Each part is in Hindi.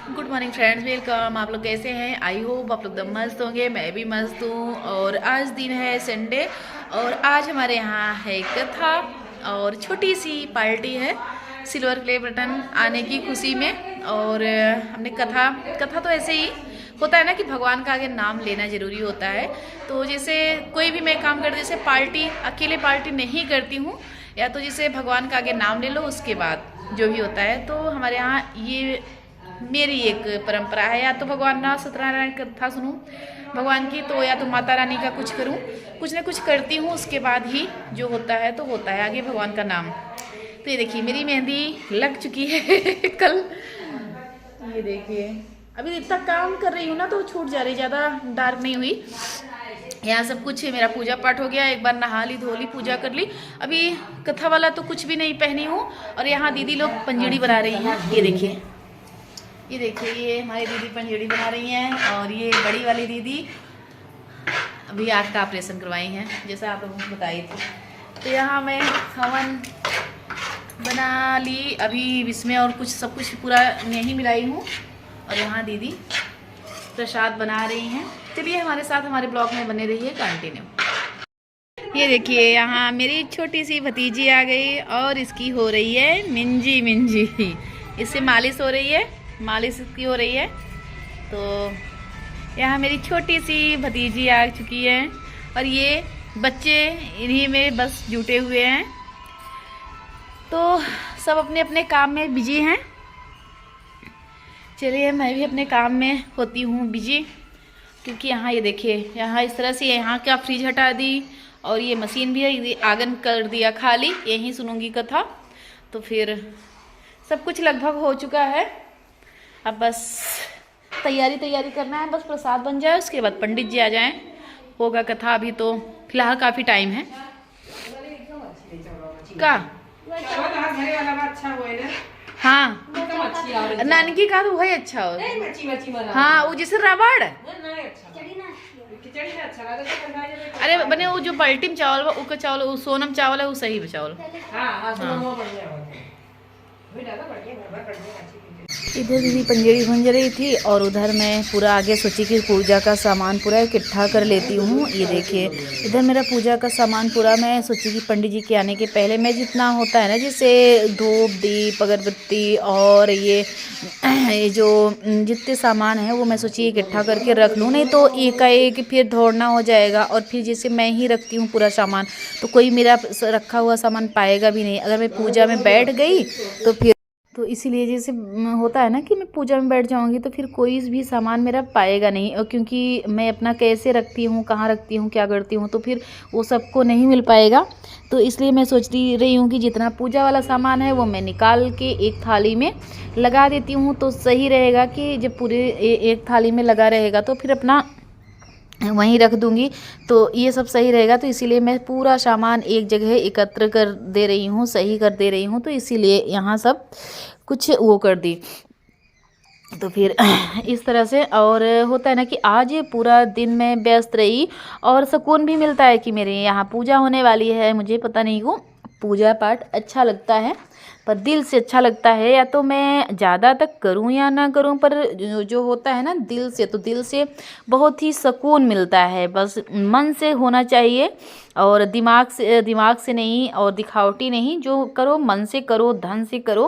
Good morning friends, welcome. आप लोग कैसे हैं? आई होप आप लोग दम मस्त होंगे, मैं भी मस्त हूँ। और आज दिन है संडे और आज हमारे यहाँ है कथा और छोटी सी पार्टी है सिल्वर प्ले बटन आने की खुशी में। और हमने कथा कथा तो ऐसे ही होता है ना कि भगवान का आगे नाम लेना ज़रूरी होता है। तो जैसे कोई भी मैं काम करती जैसे पार्टी अकेले पार्टी नहीं करती हूँ, या तो जैसे भगवान का आगे नाम ले लो उसके बाद जो भी होता है। तो हमारे यहाँ ये मेरी एक परंपरा है, या तो भगवान ना सत्यनारायण कथा सुनूं भगवान की, तो या तो माता रानी का कुछ करूं, कुछ ना कुछ करती हूं, उसके बाद ही जो होता है तो होता है आगे भगवान का नाम। तो ये देखिए मेरी मेहंदी लग चुकी है कल। ये देखिए अभी इतना काम कर रही हूँ ना तो छूट जा रही, ज़्यादा डार्क नहीं हुई। यहाँ सब कुछ मेरा पूजा पाठ हो गया, एक बार नहा ली धो ली पूजा कर ली। अभी कथा वाला तो कुछ भी नहीं पहनी हूँ। और यहाँ दीदी लोग पंजड़ी बना रही हैं। ये देखिए ये हमारी दीदी पंजड़ी बना रही हैं। और ये बड़ी वाली दीदी अभी आँख का ऑपरेशन करवाई हैं, जैसा आप लोगों को बताई थी। तो यहाँ मैं हवन बना ली अभी इसमें, और कुछ सब कुछ पूरा नहीं मिलाई हूँ। और यहाँ दीदी प्रसाद बना रही हैं। चलिए हमारे साथ हमारे ब्लॉग में बने रहिए कंटिन्यू। ये देखिए यहाँ मेरी छोटी सी भतीजी आ गई और इसकी हो रही है मिंजी मिंजी। इससे मालिश हो रही है, मालिश की हो रही है। तो यहाँ मेरी छोटी सी भतीजी आ चुकी है और ये बच्चे इन्हीं में बस जुटे हुए हैं। तो सब अपने अपने काम में बिजी हैं। चलिए मैं भी अपने काम में होती हूँ बिजी, क्योंकि यहाँ ये देखिए यहाँ इस तरह से यहाँ का फ्रिज हटा दी और ये मशीन भी है, आंगन कर दिया खाली, यहीं सुनूंगी कथा। तो फिर सब कुछ लगभग हो चुका है, अब बस तैयारी करना है, बस प्रसाद बन जाए उसके बाद पंडित जी आ जाएं, होगा कथा। अभी तो फिलहाल काफ़ी टाइम है का। हाँ नानकी का तो वही अच्छा हो। हाँ वो जैसे रबड़, अरे बने वो जो पल्टीम चावल वो चावल, वो सोनम चावल है, वो सही चावल। इधर दीदी पंजड़ी भूंज रही थी और उधर मैं पूरा आगे सोची कि पूजा का सामान पूरा इकट्ठा कर लेती हूँ। ये देखिए इधर मेरा पूजा का सामान पूरा मैं सोची कि पंडित जी के आने के पहले मैं जितना होता है ना, जैसे धूप दीप अगरबत्ती और ये जो जितने सामान है वो मैं सोची इकट्ठा करके रख लूँ, नहीं तो एकाएक फिर दौड़ना हो जाएगा। और फिर जैसे मैं ही रखती हूँ पूरा सामान तो कोई मेरा रखा हुआ सामान पाएगा भी नहीं अगर मैं पूजा में बैठ गई तो फिर। तो इसीलिए जैसे होता है ना कि मैं पूजा में बैठ जाऊंगी तो फिर कोई भी सामान मेरा पाएगा नहीं, और क्योंकि मैं अपना कैसे रखती हूँ, कहाँ रखती हूँ, क्या करती हूँ, तो फिर वो सबको नहीं मिल पाएगा। तो इसलिए मैं सोचती रही हूँ कि जितना पूजा वाला सामान है वो मैं निकाल के एक थाली में लगा देती हूँ, तो सही रहेगा कि जब पूरे एक थाली में लगा रहेगा तो फिर अपना वहीं रख दूंगी, तो ये सब सही रहेगा। तो इसीलिए मैं पूरा सामान एक जगह एकत्र कर दे रही हूँ, सही कर दे रही हूँ। तो इसीलिए यहाँ सब कुछ वो कर दी। तो फिर इस तरह से, और होता है ना कि आज पूरा दिन मैं व्यस्त रही और सुकून भी मिलता है कि मेरे यहाँ पूजा होने वाली है। मुझे पता नहीं क्यों पूजा पाठ अच्छा लगता है, पर दिल से अच्छा लगता है। या तो मैं ज़्यादा तक करूं या ना करूं, पर जो होता है ना दिल से, तो दिल से बहुत ही सुकून मिलता है। बस मन से होना चाहिए और दिमाग से नहीं, और दिखावटी नहीं। जो करो मन से करो, धन से करो,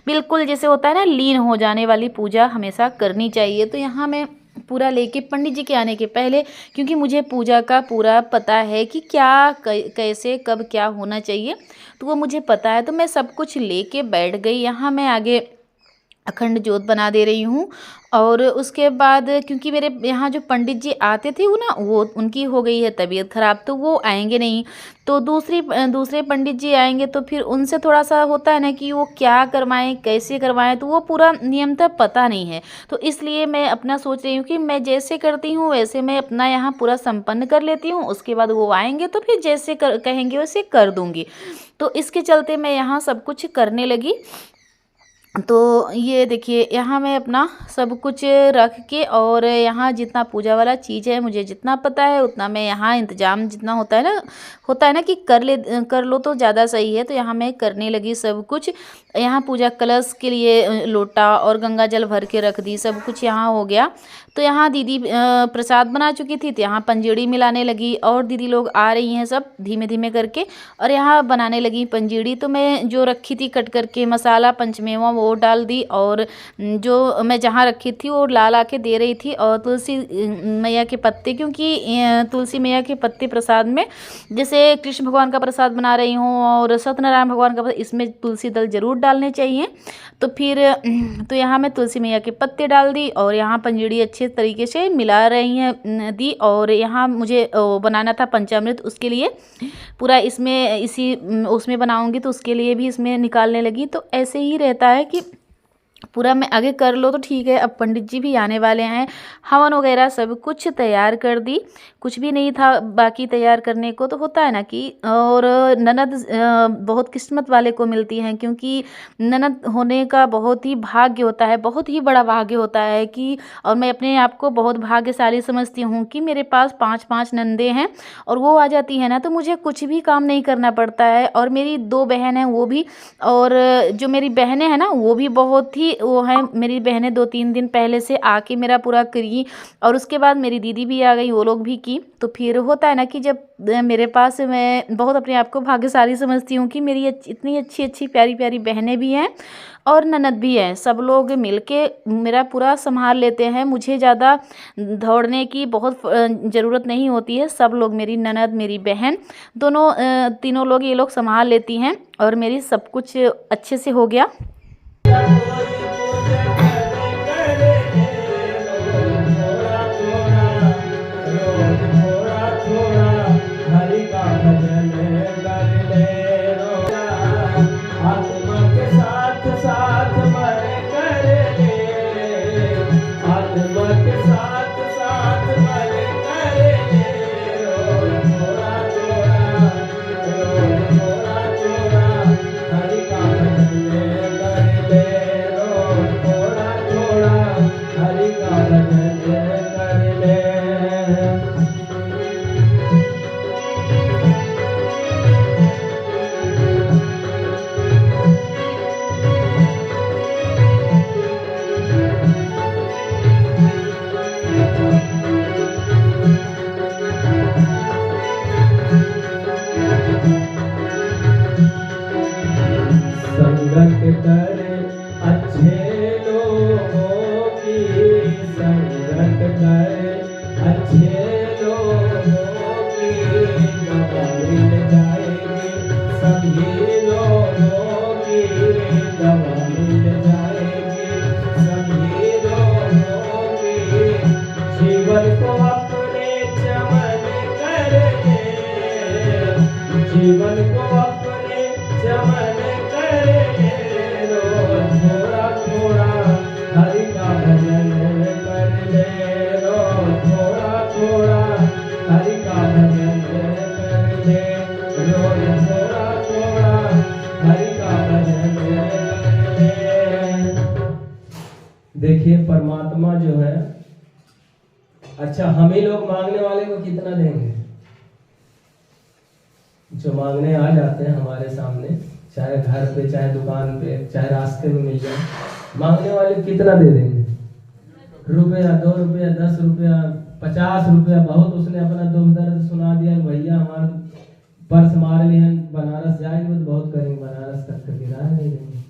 बिल्कुल जैसे होता है ना लीन हो जाने वाली पूजा हमेशा करनी चाहिए। तो यहाँ मैं पूरा लेके पंडित जी के आने के पहले, क्योंकि मुझे पूजा का पूरा पता है कि क्या कैसे कब क्या होना चाहिए, तो वो मुझे पता है। तो मैं सब कुछ लेके बैठ गई। यहाँ मैं आगे अखंड जोत बना दे रही हूँ। और उसके बाद क्योंकि मेरे यहाँ जो पंडित जी आते थे वो उनकी हो गई है तबीयत ख़राब, तो वो आएंगे नहीं। तो दूसरे पंडित जी आएंगे तो फिर उनसे थोड़ा सा होता है ना कि वो क्या करवाएं कैसे करवाएं, तो वो पूरा नियमतः पता नहीं है। तो इसलिए मैं अपना सोच रही हूँ कि मैं जैसे करती हूँ वैसे मैं अपना यहाँ पूरा संपन्न कर लेती हूँ। उसके बाद वो आएंगे तो फिर जैसे कहेंगे वैसे कर दूँगी। तो इसके चलते मैं यहाँ सब कुछ करने लगी। तो ये देखिए, यहाँ मैं अपना सब कुछ रख के, और यहाँ जितना पूजा वाला चीज़ है, मुझे जितना पता है उतना मैं यहाँ इंतज़ाम जितना होता है ना कि कर लो तो ज़्यादा सही है। तो यहाँ मैं करने लगी सब कुछ। यहाँ पूजा कलश के लिए लोटा और गंगा जल भर के रख दी, सब कुछ यहाँ हो गया। तो यहाँ दीदी प्रसाद बना चुकी थी, तो यहाँ पंजीरी मिलाने लगी, और दीदी लोग आ रही हैं सब धीमे धीमे करके, और यहाँ बनाने लगी पंजीरी। तो मैं जो रखी थी कट करके मसाला पंचमेवा वो डाल दी, और जो मैं जहाँ रखी थी वो ला ला के दे रही थी। और तुलसी मैया के पत्ते, क्योंकि तुलसी मैया के पत्ते प्रसाद में, जैसे कृष्ण भगवान का प्रसाद बना रही हूँ और सत्यनारायण भगवान का, इसमें तुलसी दल जरूर डालने चाहिए। तो फिर तो यहाँ मैं तुलसी मैया के पत्ते डाल दी, और यहाँ पंजीरी अच्छे तरीके से मिला रही हैं दी। और यहाँ मुझे बनाना था पंचामृत, उसके लिए पूरा इसमें उसमें बनाऊंगी, तो उसके लिए भी इसमें निकालने लगी। तो ऐसे ही रहता है कि पूरा मैं आगे कर लो तो ठीक है। अब पंडित जी भी आने वाले हैं, हवन वगैरह सब कुछ तैयार कर दी, कुछ भी नहीं था बाकी तैयार करने को। तो होता है ना कि, और ननद बहुत किस्मत वाले को मिलती हैं, क्योंकि ननद होने का बहुत ही भाग्य होता है, बहुत ही बड़ा भाग्य होता है कि, और मैं अपने आप को बहुत भाग्यशाली समझती हूँ कि मेरे पास 5 नंदे हैं, और वो आ जाती है ना तो मुझे कुछ भी काम नहीं करना पड़ता है। और मेरी 2 बहन हैं वो भी, और जो मेरी बहनें हैं ना वो भी बहुत ही वो हैं। मेरी बहनें 2-3 दिन पहले से आके मेरा पूरा करी, और उसके बाद मेरी दीदी भी आ गई, वो लोग भी की। तो फिर होता है ना कि जब मेरे पास, मैं बहुत अपने आप को भाग्यशाली समझती हूँ कि मेरी इतनी अच्छी अच्छी प्यारी प्यारी बहनें भी हैं और ननद भी है, सब लोग मिलके मेरा पूरा संभाल लेते हैं। मुझे ज़्यादा दौड़ने की बहुत ज़रूरत नहीं होती है, सब लोग, मेरी ननद मेरी बहन दोनों, तीनों लोग, ये लोग संभाल लेती हैं, और मेरी सब कुछ अच्छे से हो गया। संगत करे अच्छे लोगों की, संगत करे अच्छे लोगों की, दवा मिल जाएगी सभी लोगों की, दवा मिल जाएगी सभी लोगों की। जीवन को अपने चमन कर ले, जीवन को अपने चमन थोड़ा थोड़ा हरि का भजन कर ले रो, थोड़ा थोड़ा हरि का भजन कर ले रो, थोड़ा थोड़ा हरि का भजन कर ले। देखिए परमात्मा जो है, अच्छा हम ही लोग मांगने वाले को कितना देंगे? जो मांगने आ जाते हैं हमारे सामने, चाहे घर पे, चाहे दुकान पे, चाहे रास्ते में मिल जाए, मांगने वाले कितना दे देंगे? रुपया, 2 रुपया, 10 रुपया, 50 रुपया। बहुत उसने अपना दुख दर्द सुना दिया, भैया हमारा पर्स मार लिया, बनारस जाएंगे तो बहुत करेंगे, बनारस तक का किराया नहीं देंगे।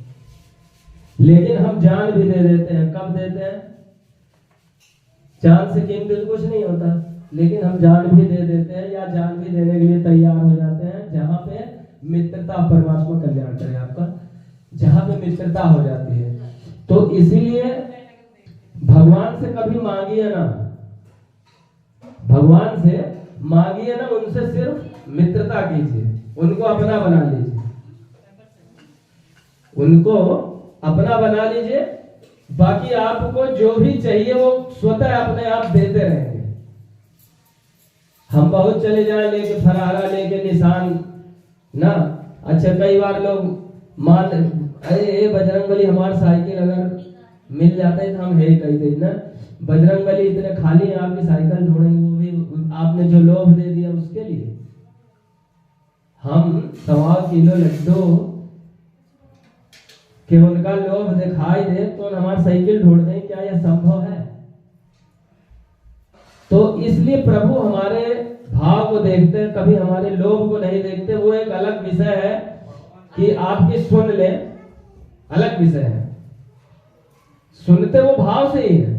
लेकिन हम जान भी दे देते हैं। कब देते हैं? जान से कीमती कुछ नहीं होता, लेकिन हम जान भी दे देते हैं, या जान भी देने के लिए तैयार हो जाते हैं जहाँ पे मित्रता, परमात्मा कल्याण करे आपका, जहाँ पे मित्रता हो जाती है। तो इसीलिए भगवान से कभी मांगिए ना, भगवान से मांगिए ना, उनसे सिर्फ मित्रता कीजिए, उनको अपना बना लीजिए, उनको अपना बना लीजिए। बाकी आपको जो भी चाहिए वो स्वतः अपने आप देते रहेंगे। हम बहुत चले जाए लेके फरारा, लेके निशान ना। अच्छा कई बार लोग अरे ये बजरंगबली हमारा साइकिल अगर मिल जाता है तो हम है कही थे ना, बजरंगबली इतने खाली हैं आपकी साइकिल ढूंढेंगे, वो भी आपने जो लोभ दे दिया उसके लिए। हम 1.25 किलो लड्डू कि उनका लोभ दिखाई दे तो हमारी साइकिल ढूंढ दें, क्या यह संभव है? तो इसलिए प्रभु हमारे भाव को देखते हैं, कभी हमारे लोभ को नहीं देखते। वो एक अलग विषय है कि आपकी सुन ले, अलग विषय है। सुनते वो भाव से ही है,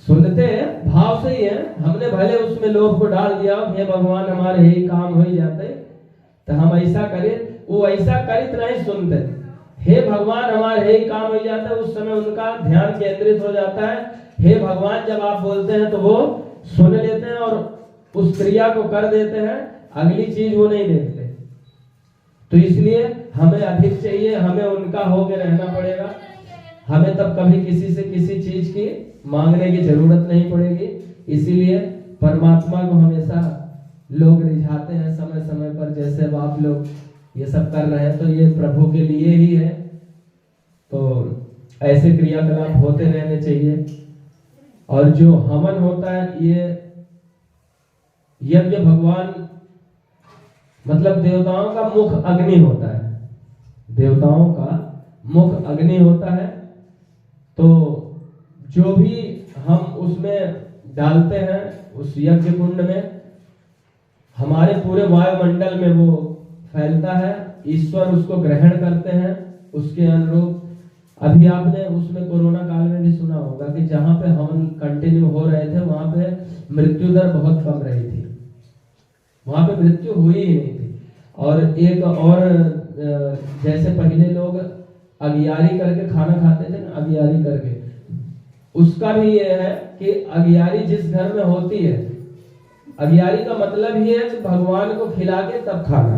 सुनते भाव से ही है। हमने भले उसमें लोभ को डाल दिया, हे भगवान हमारे यही काम हो ही जाते तो हम ऐसा करें, वो ऐसा करित नहीं सुनते, हे भगवान हमारे यही काम हो जाता है। उस समय उनका ध्यान केंद्रित हो जाता है, हे भगवान जब आप बोलते हैं तो वो सुन लेते हैं और उस क्रिया को कर देते हैं, अगली चीज वो नहीं देखते। तो इसलिए हमें अधिक चाहिए, हमें उनका होके रहना पड़ेगा। हमें तब कभी किसी से किसी चीज की मांगने की जरूरत नहीं पड़ेगी। इसीलिए परमात्मा को हमेशा लोग रिझाते हैं समय समय पर, जैसे अब आप लोग ये सब कर रहे हैं तो ये प्रभु के लिए ही है। तो ऐसे क्रियाकलाप होते रहने चाहिए। और जो हवन होता है ये यज्ञ भगवान मतलब देवताओं का मुख अग्नि होता है, देवताओं का मुख अग्नि होता है। तो जो भी हम उसमें डालते हैं उस यज्ञ कुंड में, हमारे पूरे वायुमंडल में वो फैलता है, ईश्वर उसको ग्रहण करते हैं उसके अनुरूप। अभी आपने उसमें कोरोना काल में भी सुना होगा कि जहां पे हवन कंटिन्यू हो रहे थे वहां पे मृत्यु दर बहुत कम रही थी, वहां पे मृत्यु हुई ही नहीं थी। और एक और जैसे पहले लोग अगियारी करके खाना खाते थे ना, अगियारी करके, उसका भी ये है कि अगियारी जिस घर में होती है, अगियारी का मतलब ही है कि भगवान को खिला के तब खाना।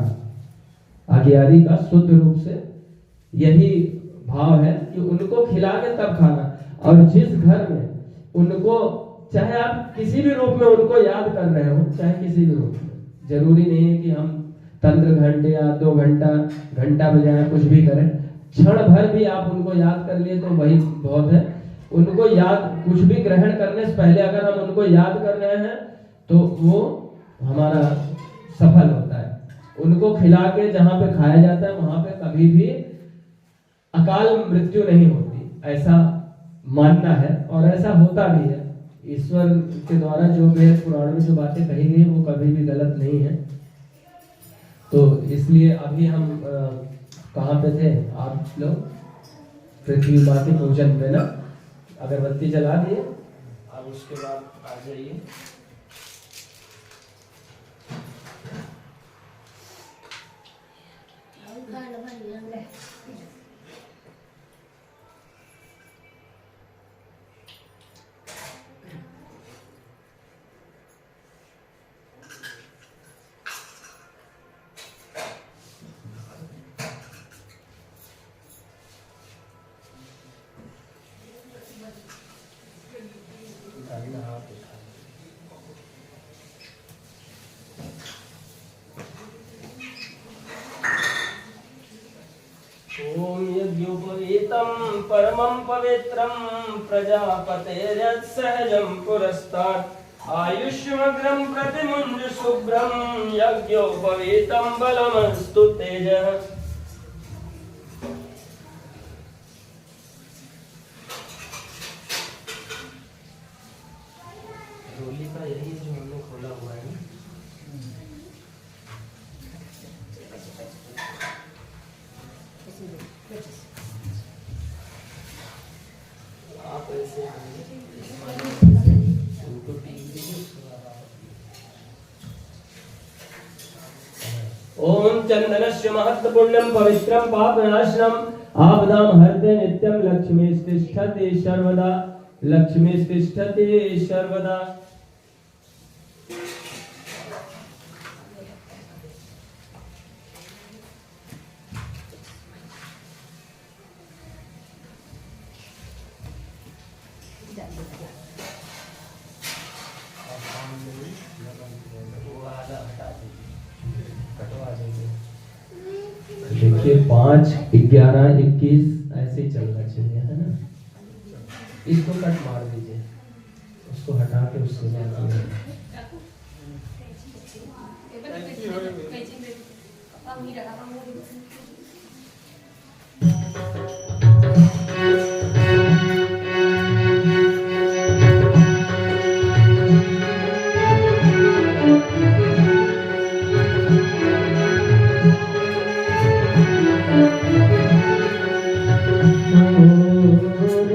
अगियारी का शुद्ध रूप से यही भाव है कि उनको खिला के तब खाना। और जिस घर में उनको, चाहे आप किसी भी रूप में उनको याद कर रहे हो, चाहे किसी भी रूप में, जरूरी नहीं है कि हम तंत्र घंटे या 2 घंटा घंटा बजाएं, कुछ भी करें, क्षण भर भी आप उनको याद कर लिए तो वही बहुत है। उनको याद, कुछ भी ग्रहण करने से पहले अगर हम उनको याद कर रहे हैं तो वो हमारा सफल होता है। उनको खिला के जहां पे खाया जाता है वहां पे कभी भी अकाल मृत्यु नहीं होती, ऐसा मानना है और ऐसा होता भी है। ईश्वर के द्वारा जो वेद पुराण में जो बातें कही गई वो कभी भी गलत नहीं है। तो इसलिए अभी हम कहाँ पे थे आप लोग? पृथ्वी माँ के पूजन पे ना, अगरबत्ती जला दिए, अब उसके बाद आ जाइए। ओम यज्ञोपवीतं परमं पवित्रं प्रजापतेर्यत्सहजं पुरस्तात् आयुष्मग्रं प्रतिमुञ्च शुभ्रं यज्ञोपवीतं बलमस्तु तेजः। रोली का यही जो हमने खोला हुआ है ना, आप ऐसे उनको ओम चंदनस्य महत्पुण्यं पवित्रं पापनाशनम् आपदां हरते नित्यं लक्ष्मीस्तिष्ठति सर्वदा, लक्ष्मीस्तिष्ठति सर्वदा। कटवा देंगे। फिर 5, 11, 21 ऐसे ही चलना चाहिए, है ना। इसको कट मार दीजिए, उसको हटा के उसके बाद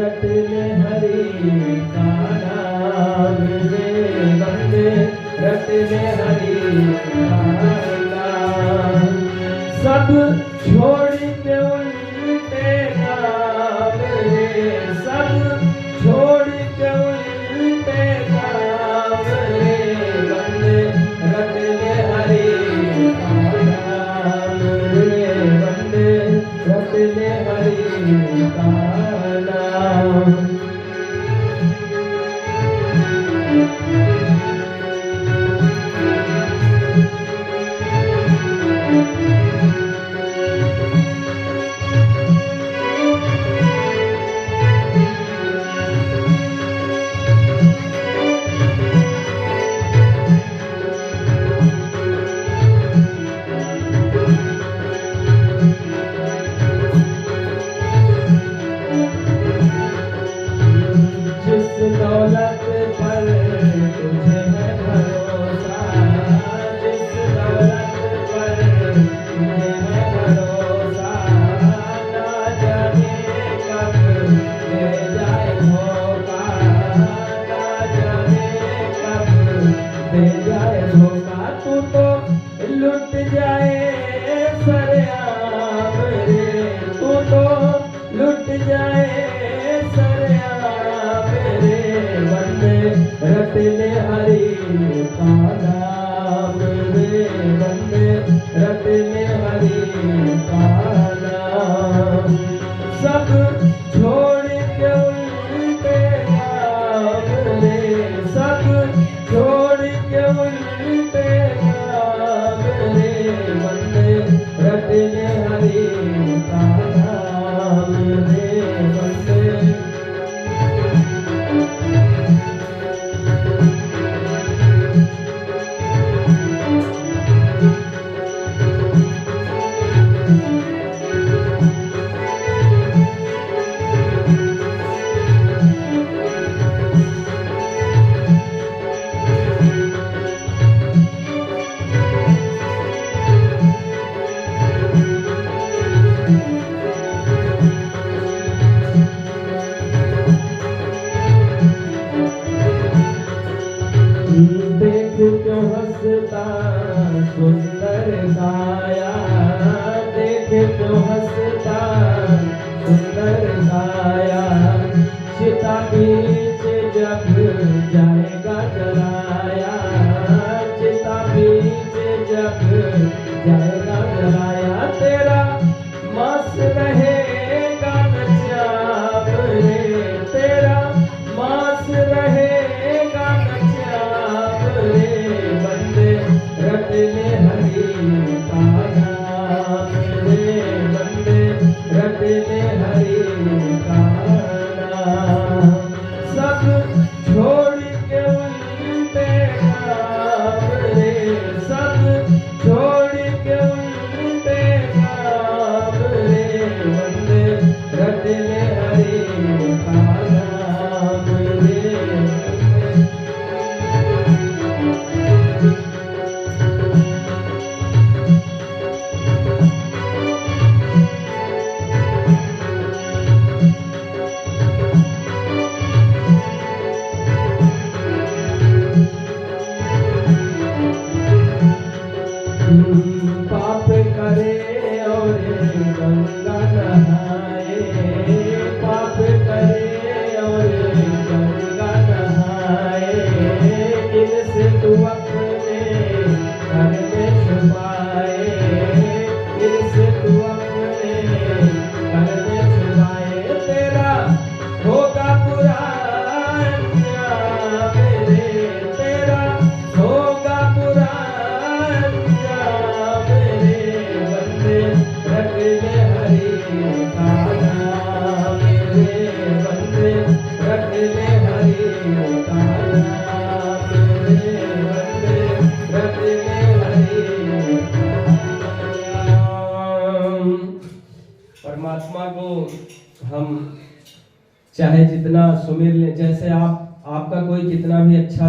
रट ले हरि का नाम रे बंदे, रट ले हरि का नाम। सब छोड़ के उल्टे काम रे, सब छोड़ के उल्टे काम रे बंदे, रट ले हरि का नाम रे बंदे, रट ले हरि का नाम। जिस दौलत पर तुझे है भरोसा, जिस दौलत पर तुझे है भरोसा, ना जाने कब ले जाए धोखा, ना जाने कब दे जाए धोखा। तू तो लुट जाए सरेआम रे, तू तो लुट जाए सरेआम रे बंदे, रट ले हरि का नाम रे बंदे, रट ले हरि का नाम। सब छोड़ के उल्टे काम रे, सब छोड़ के उल्टे काम रे बंदे, रट ले हरि का नाम रे बंदे। देख क्यों हंसता सुंदर काया, देख क्यों हंसता सुंदर काया। चिता बीच जब जाएगा जलाया, चिता बीच जब जाएगा जलाया, तेरा मांस रहेगा नचाप रे, तेरा मांस रहेगा नचाप रे बंदे, रट ले हरि का नाम रे बंदे, रट ले हरि का नाम। चाहे जितना सुमिर ले, जैसे आपका कोई कितना भी अच्छा